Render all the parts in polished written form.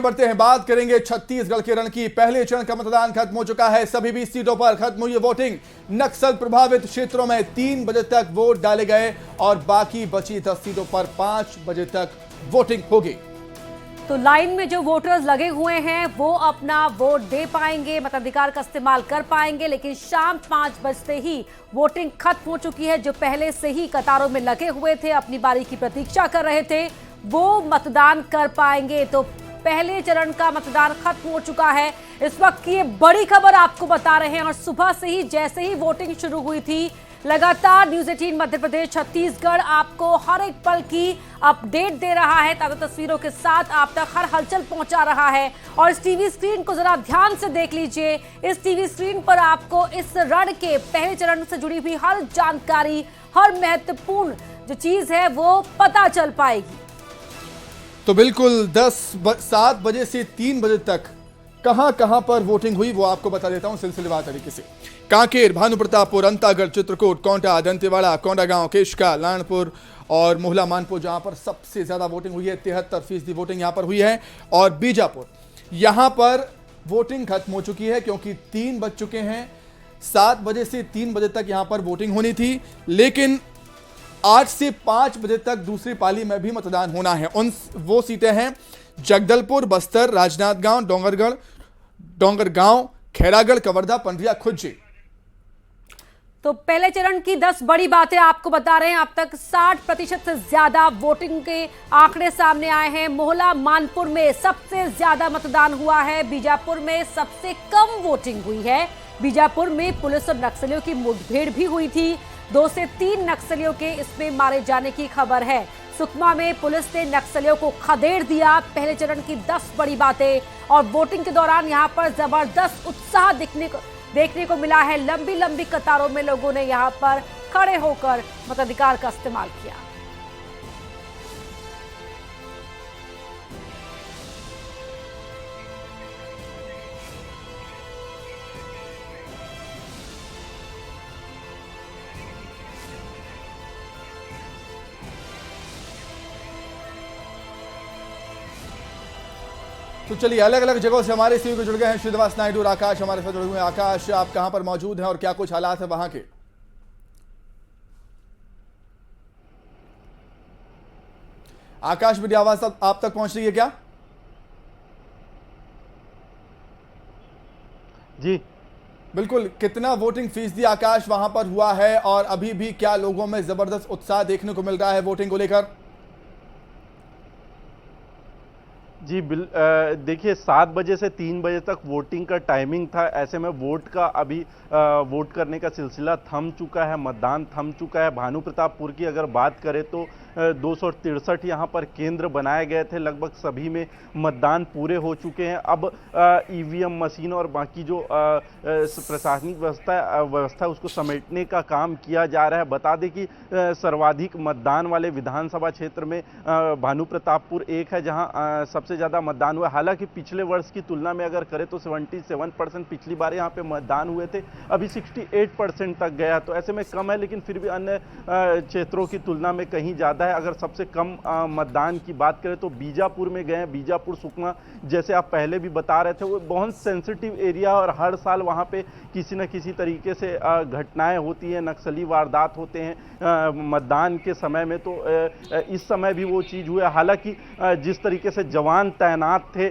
बढ़ते हैं, बात करेंगे छत्तीसगढ़ के रण की। पहले चरण का मतदान खत्म हो चुका है, सभी 20 सीटों पर खत्म हुई है वोटिंग। नक्सल प्रभावित क्षेत्रों में 3 बजे तक वोट डाले गए और बाकी बची 10 सीटों पर 5 बजे तक वोटिंग होगी। तो लाइन में जो वोटर्स लगे हुए हैं वो अपना वोट दे पाएंगे, मताधिकार का इस्तेमाल कर पाएंगे, लेकिन शाम 5 बजते ही वोटिंग खत्म हो चुकी है। जो पहले से ही कतारों में लगे हुए थे, अपनी बारी की प्रतीक्षा कर रहे थे, वो मतदान कर पाएंगे। तो पहले चरण का मतदान खत्म हो चुका है। इस वक्त की ये बड़ी खबर आपको बता रहे हैं और सुबह से ही जैसे ही वोटिंग शुरू हुई थी, लगातार न्यूज़ 18 मध्य प्रदेश छत्तीसगढ़ आपको हर एक पल की अपडेट दे रहा है, ताज़ा तस्वीरों के साथ आप तक हर हलचल पहुंचा रहा है। और इस टीवी स्क्रीन को जरा ध्यान से देख लीजिए। इस टीवी स्क्रीन पर आपको इस रण के पहले चरण से जुड़ी हुई हर जानकारी, हर महत्वपूर्ण जो चीज है वो पता चल पाएगी। तो बिल्कुल 7 बजे से 3 बजे तक कहां पर वोटिंग हुई वो आपको बता देता हूं सिलसिलेवार तरीके से। कांकेर, भानुप्रतापपुर, अंतागढ़, चित्रकूट, कोंटा, दंतेवाड़ा, कोंडागांव, केशका, लानपुर और मोहला मानपुर, जहां पर सबसे ज्यादा वोटिंग हुई है, 73% वोटिंग यहां पर हुई है। और बीजापुर, यहां पर वोटिंग खत्म हो चुकी है क्योंकि 3 बज चुके हैं। 7 बजे से 3 बजे तक यहां पर वोटिंग होनी थी, लेकिन 8 से 5 बजे तक दूसरी पाली में भी मतदान होना है। वो सीटें हैं जगदलपुर, बस्तर, राजनांदगांव, डोंगरगांव, खैरागढ़, कवर्धा, पंडरिया, खुज्जी। तो पहले चरण की 10 बड़ी बातें आपको बता रहे हैं। अब तक 60% से ज्यादा वोटिंग के आंकड़े सामने आए हैं। मोहला मानपुर में सबसे ज्यादा मतदान हुआ है, बीजापुर में सबसे कम वोटिंग हुई है। बीजापुर में पुलिस और नक्सलियों की मुठभेड़ भी हुई थी, 2 से 3 नक्सलियों के इसमें मारे जाने की खबर है। सुकमा में पुलिस ने नक्सलियों को खदेड़ दिया। पहले चरण की 10 बड़ी बातें। और वोटिंग के दौरान यहां पर जबरदस्त उत्साह देखने को मिला है। लंबी लंबी कतारों में लोगों ने यहां पर खड़े होकर मताधिकार का इस्तेमाल किया। तो चलिए, अलग अलग जगहों से हमारे सहयोगी जुड़ गए हैं। श्रीनिवास नायडू और आकाश हमारे साथ जुड़े हुए हैं। आकाश, आप कहां पर मौजूद हैं और क्या कुछ हालात है वहां के? आकाश, मेरी आवाज आप तक पहुंच रही है क्या? जी बिल्कुल। कितना वोटिंग फीसदी आकाश वहां पर हुआ है और अभी भी क्या लोगों में जबरदस्त उत्साह देखने को मिल रहा है वोटिंग को लेकर? जी देखिए, 7 बजे से 3 बजे तक वोटिंग का टाइमिंग था। ऐसे में वोट करने का सिलसिला थम चुका है, मतदान थम चुका है। भानुप्रतापपुर की अगर बात करें तो 263 यहाँ पर केंद्र बनाए गए थे, लगभग सभी में मतदान पूरे हो चुके हैं। अब ईवीएम मशीन और बाकी जो प्रशासनिक व्यवस्था उसको समेटने का काम किया जा रहा है। बता दें कि सर्वाधिक मतदान वाले विधानसभा क्षेत्र में भानुप्रतापपुर एक है, जहां सबसे ज़्यादा मतदान हुआ। हालांकि पिछले वर्ष की तुलना में अगर करें तो 77% पिछली बार यहाँ पे मतदान हुए थे, अभी 68% तक गया। तो ऐसे में कम है, लेकिन फिर भी अन्य क्षेत्रों की तुलना में कहीं ज़्यादा है। अगर सबसे कम मतदान की बात करें तो बीजापुर में गए हैं। बीजापुर, सुकमा, जैसे आप पहले भी बता रहे थे, वो बहुत सेंसिटिव एरिया और हर साल वहाँ पे किसी न किसी तरीके से घटनाएं होती हैं, नक्सली वारदात होते हैं मतदान के समय में। तो इस समय भी वो चीज़ हुआ। हालांकि जिस तरीके से जवान तैनात थे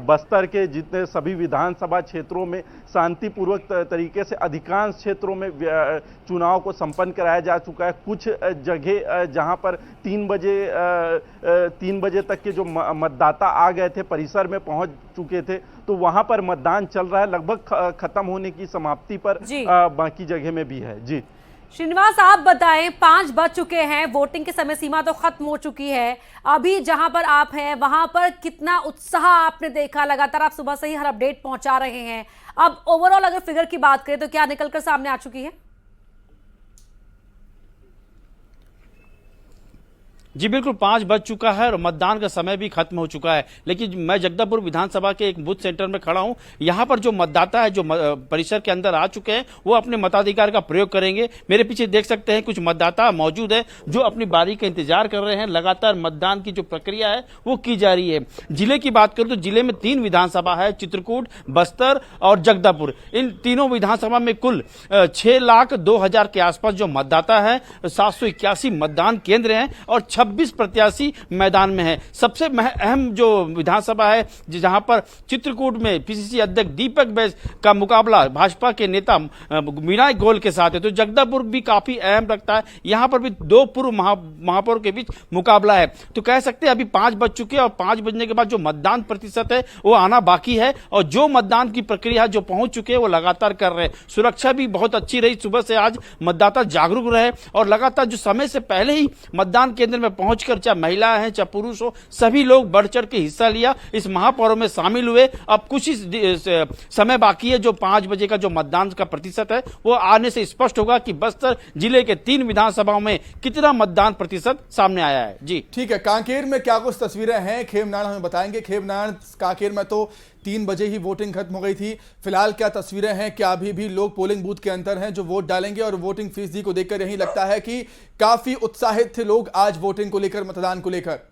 बस्तर के जितने सभी विधानसभा क्षेत्रों में, शांतिपूर्वक तरीके से अधिकांश क्षेत्रों में चुनाव को संपन्न कराया जा चुका है। कुछ जगह जहां पर 3 बजे तक के जो मतदाता आ गए थे, परिसर में पहुंच चुके थे, तो वहां पर मतदान चल रहा है, लगभग खत्म होने की समाप्ति पर बाकी जगह में भी है। जी श्रीनिवास, आप बताएं, 5 बज चुके हैं, वोटिंग की समय सीमा तो खत्म हो चुकी है। अभी जहां पर आप हैं वहां पर कितना उत्साह आपने देखा? लगातार आप सुबह से ही हर अपडेट पहुंचा रहे हैं। अब ओवरऑल अगर फिगर की बात करें तो क्या निकलकर सामने आ चुकी है? जी बिल्कुल 5 बज चुका है और मतदान का समय भी खत्म हो चुका है। लेकिन मैं जगदलपुर विधानसभा के एक बूथ सेंटर में खड़ा हूं। यहां पर जो मतदाता है जो परिसर के अंदर आ चुके हैं वो अपने मताधिकार का प्रयोग करेंगे। मेरे पीछे देख सकते हैं कुछ मतदाता मौजूद है जो अपनी बारी का इंतजार कर रहे हैं। लगातार मतदान की जो प्रक्रिया है वो की जा रही है। जिले की बात करूं तो जिले में 3 विधानसभा है, चित्रकूट, बस्तर और जगदलपुर। इन तीनों विधानसभा में कुल 6,02,000 के आसपास जो मतदाता है, 781 मतदान केंद्र हैं और 26 प्रत्याशी मैदान में है। सबसे अहम जो विधानसभा है जहां पर चित्रकूट में पीसीसी अध्यक्ष दीपक बैस का मुकाबला भाजपा के नेता मीना गोयल के साथ है, तो जगदलपुर भी काफी अहम लगता है। यहां पर भी 2 पूर्व महापौर के बीच मुकाबला है। तो कह सकते हैं अभी 5 बज चुके हैं और 5 बजने के बाद जो मतदान प्रतिशत है वो आना बाकी है और जो मतदान की प्रक्रिया जो पहुंच चुके हैं वो लगातार कर रहे हैं। सुरक्षा भी बहुत अच्छी रही। सुबह से आज मतदाता जागरूक रहे और लगातार जो समय से पहले ही मतदान केंद्र में पहुंचकर चाहे महिला हैं चाहे पुरुष हो, सभी लोग बढ़ चढ़ के हिस्सा लिया, इस महापर्व में शामिल हुए। अब कुछ ही समय बाकी है। जो 5 बजे का जो मतदान का प्रतिशत है वो आने से स्पष्ट होगा कि बस्तर जिले के 3 विधानसभाओं में कितना मतदान प्रतिशत सामने आया है। जी ठीक है, कांकेर में क्या कुछ तस्वीरें हैं खेमनारायण हमें बताएंगे। खेमनारायण, कांकेर में तो 3 बजे ही वोटिंग खत्म हो गई थी। फिलहाल क्या तस्वीरें हैं? क्या अभी भी लोग पोलिंग बूथ के अंदर हैं जो वोट डालेंगे? और वोटिंग फीसदी को देखकर यही लगता है कि काफी उत्साहित थे लोग आज वोटिंग को लेकर, मतदान को लेकर।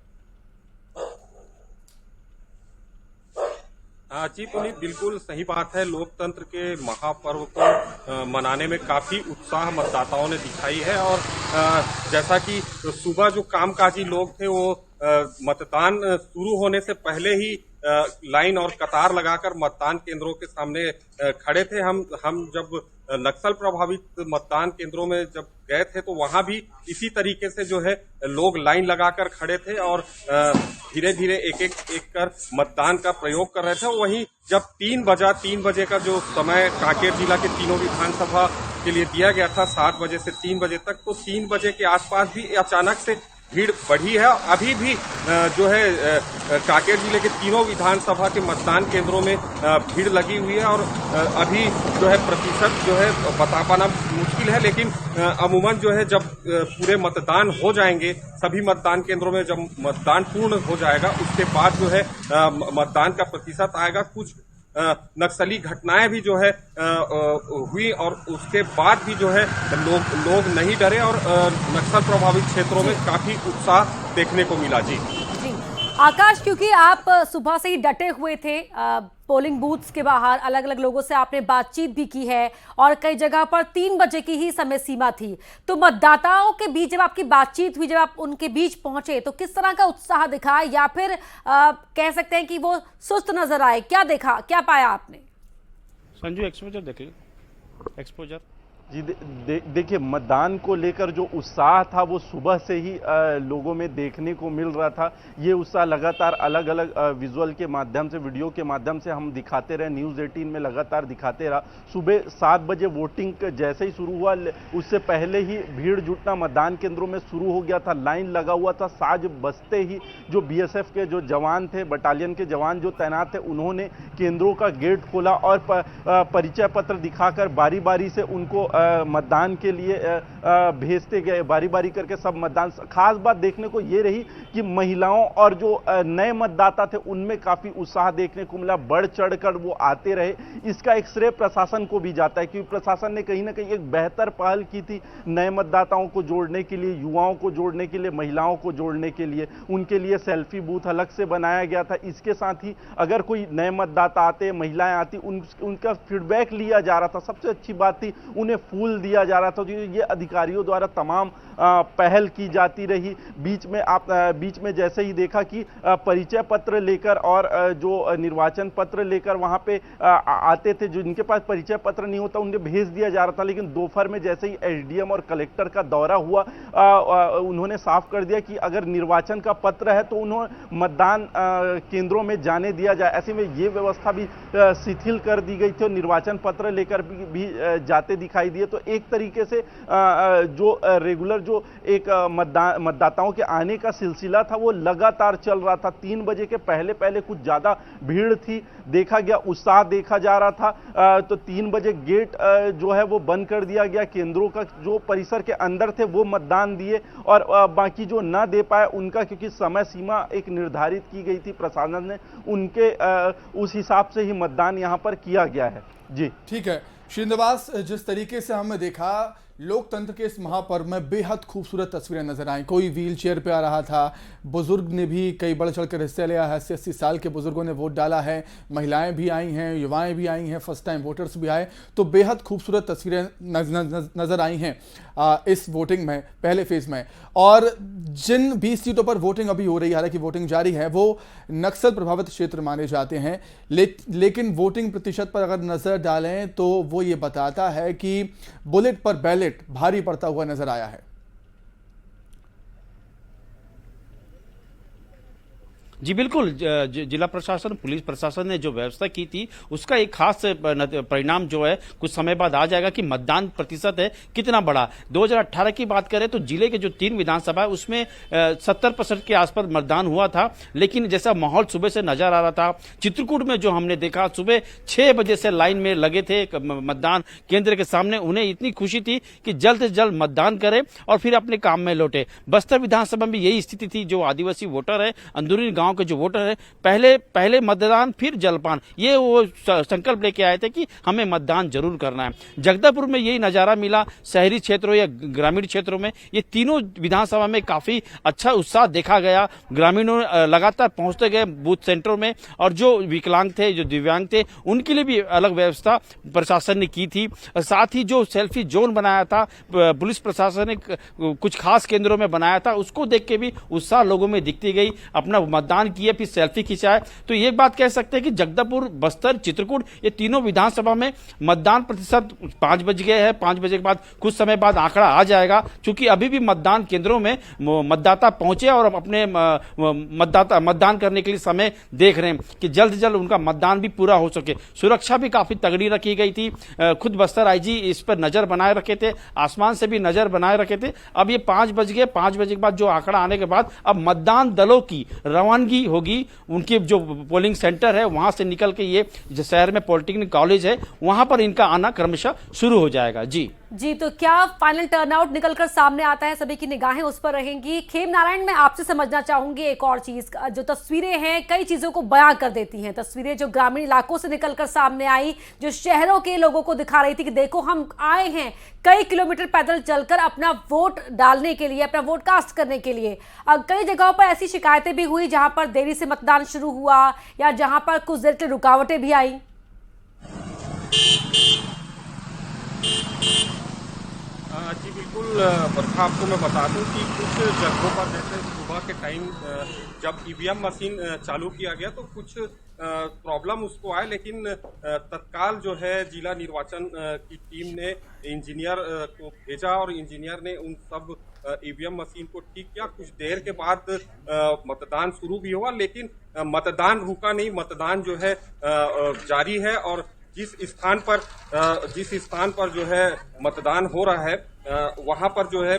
जी पुनीत, बिल्कुल सही बात है। लोकतंत्र के महापर्व को मनाने में काफी उत्साह मतदाताओं ने दिखाई है और जैसा कि सुबह जो कामकाजी लोग थे वो मतदान शुरू होने से पहले ही लाइन और कतार लगाकर मतदान केंद्रों के सामने खड़े थे। हम जब नक्सल प्रभावित मतदान केंद्रों में जब गए थे तो वहां भी इसी तरीके से जो है लोग लाइन लगाकर खड़े थे और धीरे धीरे एक कर मतदान का प्रयोग कर रहे थे। वहीं जब 3 बजे का जो समय कांकेर जिला के तीनों विधानसभा के लिए दिया गया था 7 बजे से 3 बजे तक, तो 3 बजे के आसपास भी अचानक से भीड़ बढ़ी है। अभी भी जो है कांकेर जिले के तीनों विधानसभा के मतदान केंद्रों में भीड़ लगी हुई है और अभी जो है प्रतिशत जो है बता पाना मुश्किल है, लेकिन अमूमन जो है जब पूरे मतदान हो जाएंगे, सभी मतदान केंद्रों में जब मतदान पूर्ण हो जाएगा उसके बाद जो है मतदान का प्रतिशत आएगा। कुछ नक्सली घटनाएं भी जो है हुई और उसके बाद भी जो है लोग नहीं डरे और नक्सल प्रभावित क्षेत्रों में काफी उत्साह देखने को मिला। जी आकाश, क्योंकि आप सुबह से ही डटे हुए थे पोलिंग बूथ्स के बाहर, अलग अलग लोगों से आपने बातचीत भी की है और कई जगह पर 3 बजे की ही समय सीमा थी, तो मतदाताओं के बीच जब आपकी बातचीत हुई, जब आप उनके बीच पहुंचे तो किस तरह का उत्साह दिखा या फिर कह सकते हैं कि वो सुस्त नजर आए? क्या देखा, क्या पाया आपने? संजू एक्सपोजर देख लीजिए। एक्सपोजर जी देखिए, मतदान को लेकर जो उत्साह था वो सुबह से ही लोगों में देखने को मिल रहा था। ये उत्साह लगातार अलग अलग विजुअल के माध्यम से, वीडियो के माध्यम से हम दिखाते रहे, न्यूज़ 18 में लगातार दिखाते रहा। सुबह 7 बजे वोटिंग जैसे ही शुरू हुआ उससे पहले ही भीड़ जुटना मतदान केंद्रों में शुरू हो गया था, लाइन लगा हुआ था। साज बजते ही जो बीएसएफ के जो जवान थे, बटालियन के जवान जो तैनात थे, उन्होंने केंद्रों का गेट खोला और परिचय पत्र दिखाकर बारी बारी से उनको मतदान के लिए भेजते गए, बारी बारी करके सब मतदान। खास बात देखने को ये रही कि महिलाओं और जो नए मतदाता थे उनमें काफी उत्साह देखने को मिला, बढ़ चढ़कर वो आते रहे। इसका एक श्रेय प्रशासन को भी जाता है क्योंकि प्रशासन ने कहीं ना कहीं एक बेहतर पहल की थी नए मतदाताओं को जोड़ने के लिए, युवाओं को जोड़ने के लिए, महिलाओं को जोड़ने के लिए। उनके लिए सेल्फी बूथ अलग से बनाया गया था। इसके साथ ही अगर कोई नए मतदाता आते, महिलाएं आती, उनका फीडबैक लिया जा रहा था। सबसे अच्छी बात थी उन्हें फूल दिया जा रहा था। तो ये अधिकारियों द्वारा तमाम पहल की जाती रही। बीच में जैसे ही देखा कि परिचय पत्र लेकर और जो निर्वाचन पत्र लेकर वहां पे आते थे, जो जिनके पास परिचय पत्र नहीं होता उन्हें भेज दिया जा रहा था। लेकिन दोपहर में जैसे ही एसडीएम और कलेक्टर का दौरा हुआ, उन्होंने साफ कर दिया कि अगर निर्वाचन का पत्र है तो उन्होंने मतदान केंद्रों में जाने दिया जाए। ऐसे में ये व्यवस्था भी शिथिल कर दी गई थी और निर्वाचन पत्र लेकर भी जाते दिखाई दिए। तो एक तरीके से जो रेगुलर जो एक मतदाताओं के आने का सिलसिला था वो लगातार चल रहा था। 3 बजे के पहले कुछ ज्यादा भीड़ थी, देखा गया उत्साह देखा जा रहा था। तो 3 बजे गेट जो है वो बंद कर दिया गया। केंद्रों का जो परिसर के अंदर थे वो मतदान दिए और बाकी जो ना दे पाए उनका, क्योंकि समय सीमा एक निर्धारित की गई थी प्रशासन ने, उनके उस हिसाब से ही मतदान यहां पर किया गया है। जी ठीक है श्रीनिवास, जिस तरीके से हमने देखा लोकतंत्र के इस महापर्व में बेहद खूबसूरत तस्वीरें नजर आई। कोई व्हील चेयर पे आ रहा था, बुजुर्ग ने भी कई बढ़ चढ़कर हिस्सा लिया है। 80-80 साल के बुजुर्गों ने वोट डाला है, महिलाएं भी आई हैं, युवाएं भी आई हैं, फर्स्ट टाइम वोटर्स भी आए। तो बेहद खूबसूरत तस्वीरें नजर आई हैं इस वोटिंग में, पहले फेज में। और जिन 20 सीटों पर वोटिंग अभी हो रही है, हालांकि वोटिंग जारी है, वो नक्सल प्रभावित क्षेत्र माने जाते हैं, लेकिन वोटिंग प्रतिशत पर अगर नजर डालें तो वो ये बताता है कि बुलेट पर बैलेट भारी पड़ता हुआ नजर आया है। जी बिल्कुल, जिला प्रशासन, पुलिस प्रशासन ने जो व्यवस्था की थी उसका एक खास परिणाम जो है कुछ समय बाद आ जाएगा कि मतदान प्रतिशत है कितना बढ़ा। 2018 की बात करें तो जिले के जो 3 विधानसभा है उसमें 70% के आसपास मतदान हुआ था। लेकिन जैसा माहौल सुबह से नजर आ रहा था, चित्रकूट में जो हमने देखा, सुबह 6 बजे से लाइन में लगे थे मतदान केंद्र के सामने। उन्हें इतनी खुशी थी कि जल्द से जल्द मतदान करें और फिर अपने काम में लौटे। बस्तर विधानसभा में यही स्थिति थी। जो आदिवासी वोटर है, अंदरूनी गांव के जो वोटर है, पहले मतदान फिर जलपान, ये वो संकल्प लेके आए थे कि हमें मतदान जरूर करना है। जगदलपुर में यही नजारा मिला। शहरी क्षेत्रों या ग्रामीण क्षेत्रों में ये तीनों विधानसभा में काफी अच्छा उत्साह देखा गया। ग्रामीणों लगातार पहुंचते गए बूथ सेंटरों में, और जो विकलांग थे, जो दिव्यांग थे, उनके लिए भी अलग व्यवस्था प्रशासन ने की थी। साथ ही जो सेल्फी जोन बनाया था पुलिस प्रशासन ने कुछ खास केंद्रों में बनाया था, उसको देख के भी उत्साह लोगों में दिखती गई। अपना मतदान किए, फिर सेल्फी खिंचाए। तो ये बात कह सकते हैं कि जगदलपुर, बस्तर, चित्रकूट, ये तीनों विधानसभा में मतदान प्रतिशत 5 बज गए हैं। 5 बजे के बाद कुछ समय बाद आंकड़ा आ जाएगा, क्योंकि अभी भी मतदान केंद्रों में मतदाता पहुंचे और अपने मतदान करने के लिए समय देख रहे हैं कि जल्द से जल्द उनका मतदान भी पूरा हो सके। सुरक्षा भी काफी तगड़ी रखी गई थी। खुद बस्तर आईजी इस पर नजर बनाए रखे थे, आसमान से भी नजर बनाए रखे थे। अब ये 5 बज गए। 5 बजे के बाद जो आंकड़ा आने के बाद अब मतदान दलों की रवानगी होगी। उनके जो पोलिंग सेंटर है वहां से निकल के ये जो शहर में पॉलिटेक्निक कॉलेज है वहां पर इनका आना क्रमशः शुरू हो जाएगा। जी तो क्या फाइनल टर्नआउट निकलकर सामने आता है, सभी की निगाहें उस पर रहेंगी। खेम नारायण, मैं आपसे समझना चाहूंगी एक और चीज। जो तस्वीरें हैं कई चीजों को बयां कर देती हैं। तस्वीरें जो ग्रामीण इलाकों से निकलकर सामने आई, जो शहरों के लोगों को दिखा रही थी कि देखो हम आए हैं कई किलोमीटर पैदल चलकर अपना वोट डालने के लिए, अपना वोट कास्ट करने के लिए। कई जगहों पर ऐसी शिकायतें भी हुई जहां पर देरी से मतदान शुरू हुआ या जहां पर कुछ देर के रुकावटें भी आई। जी बिल्कुल बरखा, आपको मैं बता दूं कि कुछ जगहों पर जैसे सुबह के टाइम जब ईवीएम मशीन चालू किया गया तो कुछ प्रॉब्लम उसको आए, लेकिन तत्काल जो है जिला निर्वाचन की टीम ने इंजीनियर को भेजा और इंजीनियर ने उन सब ईवीएम मशीन को ठीक किया। कुछ देर के बाद मतदान शुरू भी हुआ, लेकिन मतदान रुका नहीं, मतदान जो है जारी है। और जिस स्थान पर जो है मतदान हो रहा है वहां पर जो है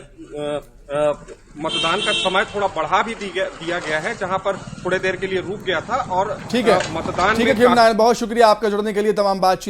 मतदान का समय थोड़ा बढ़ा भी दिया गया है, जहां पर थोड़ी देर के लिए रुक गया था। और ठीक है, मतदान ठीक है खेम नारायण, बहुत शुक्रिया आपका जुड़ने के लिए तमाम बातचीत।